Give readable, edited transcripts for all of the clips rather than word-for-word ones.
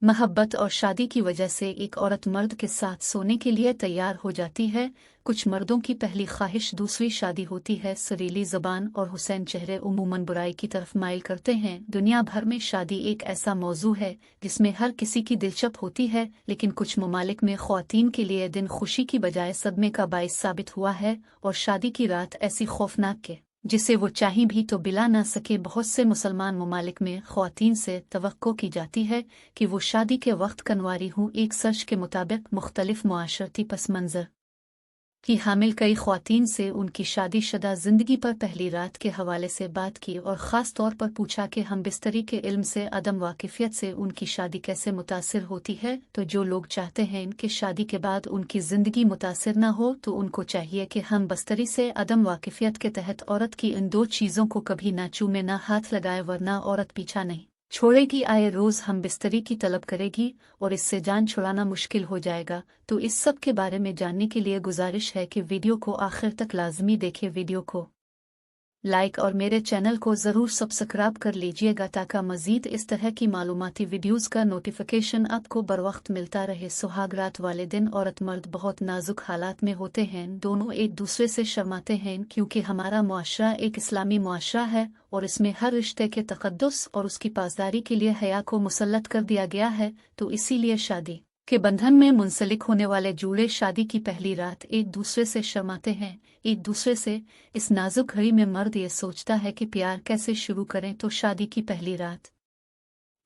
मोहब्बत और शादी की वजह से एक औरत मर्द के साथ सोने के लिए तैयार हो जाती है। कुछ मर्दों की पहली ख्वाहिश दूसरी शादी होती है। सुरीली ज़बान और हुसैन चेहरे उमूमन बुराई की तरफ माइल करते हैं। दुनिया भर में शादी एक ऐसा मौजू है जिसमें हर किसी की दिलचस्प होती है, लेकिन कुछ ममालिक में ख्वातीन के लिए दिन खुशी की बजाय सदमे का बाइस साबित हुआ है और शादी की रात ऐसी खौफनाक के जिसे वो चाहीं भी तो बिला ना सके। बहुत से मुसलमान ममालिक में ख्वातीन से तवक्को की जाती है कि वो शादी के वक्त कन्वारी हों। एक सर्च के मुताबिक मुख्तलिफ मुआशरती पस मंज़र की हामिल कई ख्वातीन से उनकी शादीशुदा ज़िंदगी पर पहली रात के हवाले से बात की और ख़ास तौर पर पूछा कि हम बिस्तरी के इल्म से अदम वाकिफ़ियत से उनकी शादी कैसे मुतासिर होती है। तो जो लोग चाहते हैं कि शादी के बाद उनकी ज़िंदगी मुतासिर न हो, तो उनको चाहिए कि हम बस्तरी से अदम वाकिफ़ियत के तहत औरत की इन दो चीज़ों को कभी ना चूमे ना हाथ लगाए, वरना औरत पीछा नहीं छोड़ेगी। आए रोज़ हम बिस्तरी की तलब करेगी और इससे जान छुड़ाना मुश्किल हो जाएगा। तो इस सब के बारे में जानने के लिए गुजारिश है कि वीडियो को आखिर तक लाजमी देखें। वीडियो को लाइक और मेरे चैनल को ज़रूर सब्सक्राइब कर लीजिएगा ताकि मज़ीद इस तरह की मालूमाती वीडियोज़ का नोटिफिकेशन आपको बर वक्त मिलता रहे। सुहागरात वाले दिन औरत मर्द बहुत नाजुक हालात में होते हैं। दोनों एक दूसरे से शर्माते हैं क्योंकि हमारा मुआशरा एक इस्लामी मुआशरा है और इसमें हर रिश्ते के तक़द्दुस और उसकी पासदारी के लिए हया को मुसल्लत कर दिया गया है। तो इसीलिए शादी के बंधन में मुंसलिक होने वाले जूड़े शादी की पहली रात एक दूसरे से शर्माते हैं, एक दूसरे से। इस नाजुक घड़ी में मर्द ये सोचता है कि प्यार कैसे शुरू करें। तो शादी की पहली रात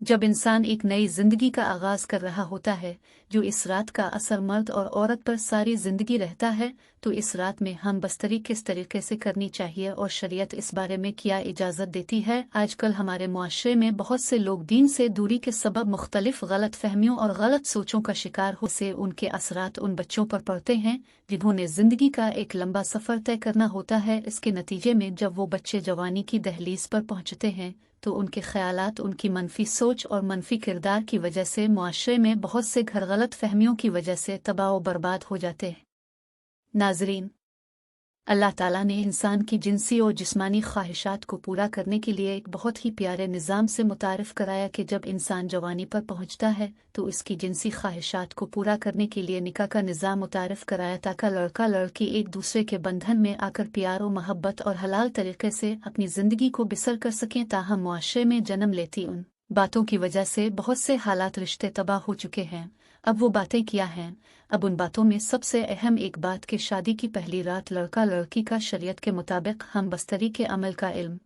जब इंसान एक नई जिंदगी का आगाज कर रहा होता है, जो इस रात का असर मर्द और औरत पर सारी जिंदगी रहता है, तो इस रात में हम बस्तरी किस तरीके से करनी चाहिए और शरीयत इस बारे में क्या इजाज़त देती है। आजकल हमारे मुआशरे में बहुत से लोग दीन से दूरी के सबब मुख्तलिफ गलत फहमियों और गलत सोचों का शिकार हो से उनके असरात उन बच्चों पर पड़ते हैं जिन्होंने जिंदगी का एक लंबा सफ़र तय करना होता है। इसके नतीजे में जब वो बच्चे जवानी की दहलीज पर पहुंचते हैं, तो उनके ख्यालात उनकी मनफी सोच और मनफी किरदार की वजह से मुआशरे में बहुत से घर गलत फहमियों की वजह से तबाह व बर्बाद हो जाते हैं। नाजरीन, अल्लाह ताला ने इंसान की जिनसी और जिस्मानी ख्वाहिशात को पूरा करने के लिए एक बहुत ही प्यारे निज़ाम से मुतारिफ़ कराया कि जब इंसान जवानी पर पहुंचता है तो इसकी जिनसी ख्वाहिशात को पूरा करने के लिए निकाह का निज़ाम मुतारिफ़ कराया ताकि लड़का लड़की एक दूसरे के बंधन में आकर प्यार और मोहब्बत और हलाल तरीके से अपनी ज़िंदगी को बसर कर सकें। ताहम मुआशरे में जन्म लेती उन बातों की वजह से बहुत से हालात रिश्ते तबाह हो चुके हैं। अब वो बातें क्या हैं? अब उन बातों में सबसे अहम एक बात कि शादी की पहली रात लड़का लड़की का शरीयत के मुताबिक हम बस्तरी के अमल का इल्म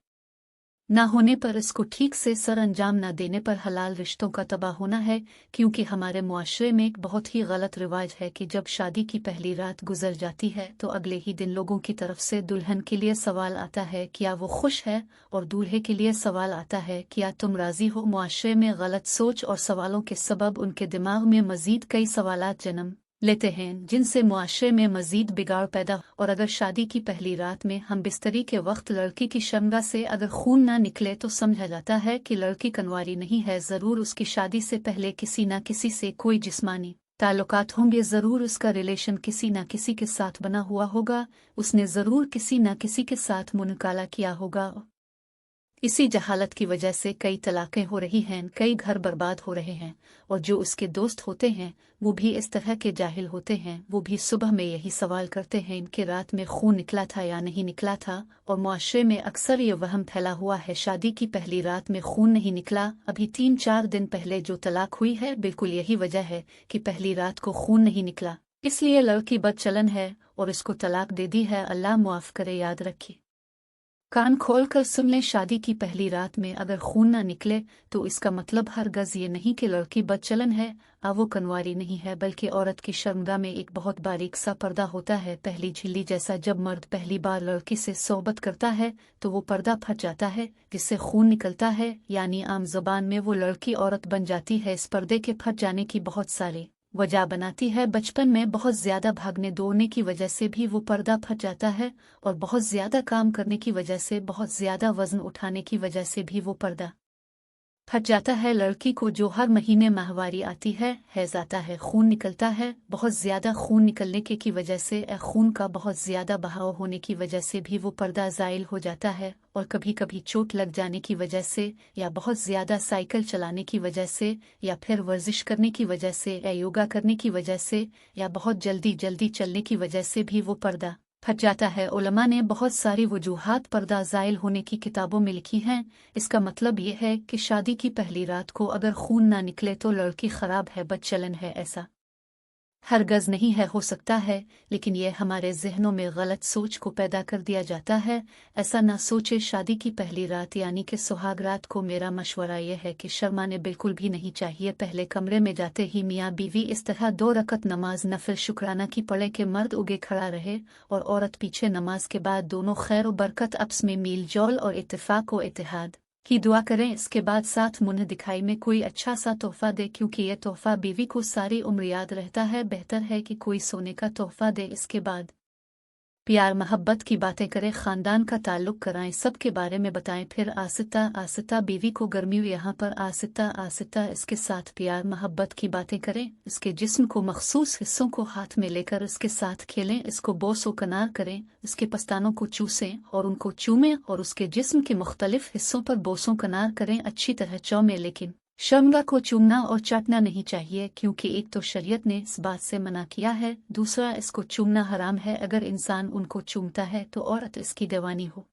ना होने पर, इसको ठीक से सर अंजाम ना देने पर हलाल रिश्तों का तबाह होना है। क्योंकि हमारे मुआशरे में एक बहुत ही गलत रिवाज है कि जब शादी की पहली रात गुजर जाती है तो अगले ही दिन लोगों की तरफ से दुल्हन के लिए सवाल आता है क्या वो खुश है, और दूल्हे के लिए सवाल आता है क्या तुम राजी हो। मुआशरे में गलत सोच और सवालों के सबब उनके दिमाग में मजीद कई सवालात जन्म लेते हैं जिनसे मुआशरे में मजीद बिगाड़ पैदा। और अगर शादी की पहली रात में हम बिस्तरी के वक्त लड़की की शर्मगाह से अगर खून ना निकले तो समझा जाता है कि लड़की कन्वारी नहीं है। ज़रूर उसकी शादी से पहले किसी न किसी से कोई जिस्मानी ताल्लुकात होंगे, ज़रूर उसका रिलेशन किसी न किसी के साथ बना हुआ होगा, उसने ज़रूर किसी न किसी के साथ मुनकाला किया होगा। इसी जहालत की वजह से कई तलाक़ें हो रही हैं, कई घर बर्बाद हो रहे हैं। और जो उसके दोस्त होते हैं वो भी इस तरह के जाहिल होते हैं, वो भी सुबह में यही सवाल करते हैं कि रात में खून निकला था या नहीं निकला था। और मुआशरे में अक्सर ये वहम फैला हुआ है शादी की पहली रात में खून नहीं निकला, अभी 3-4 दिन पहले जो तलाक हुई है बिल्कुल यही वजह है कि पहली रात को खून नहीं निकला, इसलिए लड़की बदचलन है और इसको तलाक दे दी है। अल्लाह मुआफ़ करे। याद रखिए, कान खोल कर सुन लें, शादी की पहली रात में अगर खून ना निकले तो इसका मतलब हरगज़ ये नहीं कि लड़की बदचलन है, वो कन्वारी नहीं है, बल्कि औरत की शर्मगाह में एक बहुत बारीक सा पर्दा होता है, पहली झिल्ली जैसा। जब मर्द पहली बार लड़की से सोहबत करता है तो वो पर्दा फट जाता है जिससे खून निकलता है, यानी आम ज़बान में वो लड़की औरत बन जाती है। इस पर्दे के फट जाने की बहुत सारी वजह बनाती है। बचपन में बहुत ज़्यादा भागने दौड़ने की वजह से भी वो पर्दा फट जाता है, और बहुत ज़्यादा काम करने की वजह से, बहुत ज़्यादा वज़न उठाने की वजह से भी वो पर्दा फट जाता है लड़की को जो हर महीने माहवारी आती है, हैज़ आता है, खून निकलता है, बहुत ज़्यादा खून निकलने की वजह से खून का बहुत ज़्यादा बहाव होने की वजह से भी वो पर्दा ज़ाइल हो जाता है, और कभी कभी चोट लग जाने की वजह से, या बहुत ज़्यादा साइकिल चलाने की वजह से, या फिर वर्जिश करने की वजह से, या योगा करने की वजह से, या बहुत जल्दी जल्दी चलने की वजह से भी वो पर्दा फट जाता है। उलमा ने बहुत सारी वजूहात पर्दा ज़ाइल होने की किताबों में लिखी हैं। इसका मतलब ये है कि शादी की पहली रात को अगर खून ना निकले तो लड़की ख़राब है, बदचलन है, ऐसा हरगज़ नहीं है। हो सकता है, लेकिन यह हमारे जहनों में गलत सोच को पैदा कर दिया जाता है। ऐसा ना सोचे। शादी की पहली रात यानी कि सुहाग रात को मेरा मशवरा यह है कि शर्माने बिल्कुल भी नहीं चाहिए। पहले कमरे में जाते ही मियाँ बीवी इस तरह 2 रकत नमाज नफिल शुक्राना की पढ़े कि मर्द उगे खड़ा रहे और औरत पीछे। नमाज के बाद दोनों खैर व बरकत, आपस में मील जोल और इत्तेफाक व इत्तेहाद की दुआ करें। इसके बाद साथ मुन्ह दिखाई में कोई अच्छा सा तोहफा दे, क्योंकि यह तोहफा बीवी को सारी उम्र याद रहता है। बेहतर है कि कोई सोने का तोहफा दे। इसके बाद प्यार मोहब्बत की बातें करें, ख़ानदान का ताल्लुक़ कराएं, सब के बारे में बताएं। फिर आहिस्ता आहिस्ता बीवी को गर्मियों यहाँ पर आहिस्ता आहिस्ता इसके साथ प्यार मोहब्बत की बातें करें। इसके जिस्म को मखसूस हिस्सों को हाथ में लेकर इसके साथ खेलें, इसको बोसो कनार करें, इसके पस्तानों को चूसें और उनको चूमें और उसके जिस्म के मुख्तलिफ हिस्सों पर बोसों कनार करें, अच्छी तरह चौमें। लेकिन शर्मगा को चूमना और चाटना नहीं चाहिए, क्योंकि एक तो शरीयत ने इस बात से मना किया है, दूसरा इसको चूमना हराम है। अगर इंसान उनको चूमता है तो औरत इसकी दीवानी हो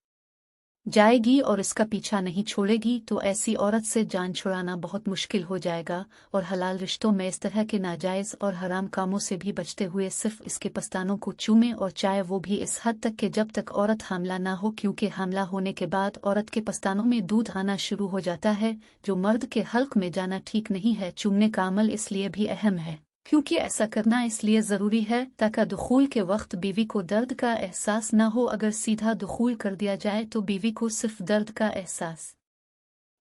जाएगी और इसका पीछा नहीं छोड़ेगी, तो ऐसी औरत से जान छुड़ाना बहुत मुश्किल हो जाएगा। और हलाल रिश्तों में इस तरह के नाजायज़ और हराम कामों से भी बचते हुए सिर्फ इसके पस्तानों को चूमें, और चाहे वो भी इस हद तक कि जब तक औरत हामला ना हो, क्योंकि हामला होने के बाद औरत के पस्तानों में दूध आना शुरू हो जाता है, जो मर्द के हल्क में जाना ठीक नहीं है। चूमने का अमल इसलिए भी अहम है क्योंकि ऐसा करना इसलिए ज़रूरी है ताकि दुखूल के वक्त बीवी को दर्द का एहसास न हो। अगर सीधा दुखूल कर दिया जाए तो बीवी को सिर्फ दर्द का एहसास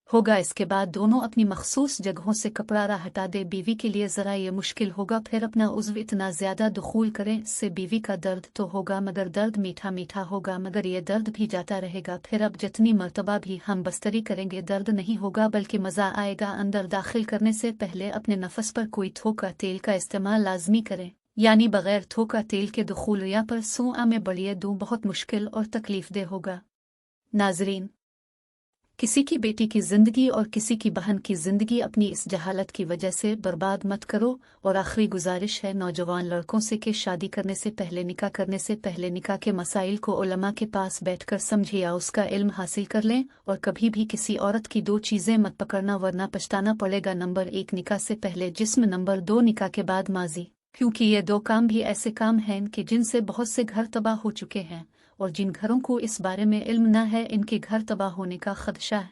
होगा। इसके बाद दोनों अपनी मखसूस जगहों से कपड़ा हटा दे। बीवी के लिए ज़रा ये मुश्किल होगा, फिर अपना उज़्व इतना ज़्यादा दुखूल करें, इससे बीवी का दर्द तो होगा मगर दर्द मीठा मीठा होगा, मगर ये दर्द भी जाता रहेगा। फिर अब जितनी मर्तबा भी हम बस्तरी करेंगे दर्द नहीं होगा बल्कि मज़ा आएगा। अंदर दाखिल करने से पहले अपने नफस पर कोई थोका तेल का इस्तेमाल लाजमी करें, यानी बग़ैर थोका तेल के दुखूल या पर सुआ में बढ़िए दूँ बहुत मुश्किल और तकलीफ दे होगा। नाज़रीन, किसी की बेटी की ज़िंदगी और किसी की बहन की ज़िंदगी अपनी इस जहालत की वजह से बर्बाद मत करो। और आखिरी गुजारिश है नौजवान लड़कों से कि शादी करने से पहले, निकाह करने से पहले निकाह के मसाइल को उलमा के पास बैठकर समझे या उसका इल्म हासिल कर लें। और कभी भी किसी औरत की 2 चीज़ें मत पकड़ना वरना पछताना पड़ेगा। नंबर 1 निकाह से पहले जिस्म, नंबर 2 निकाह के बाद माजी, क्योंकि ये 2 काम भी ऐसे काम हैं कि जिनसे बहुत से घर तबाह हो चुके हैं, और जिन घरों को इस बारे में इल्म न है इनके घर तबाह होने का खदशा है।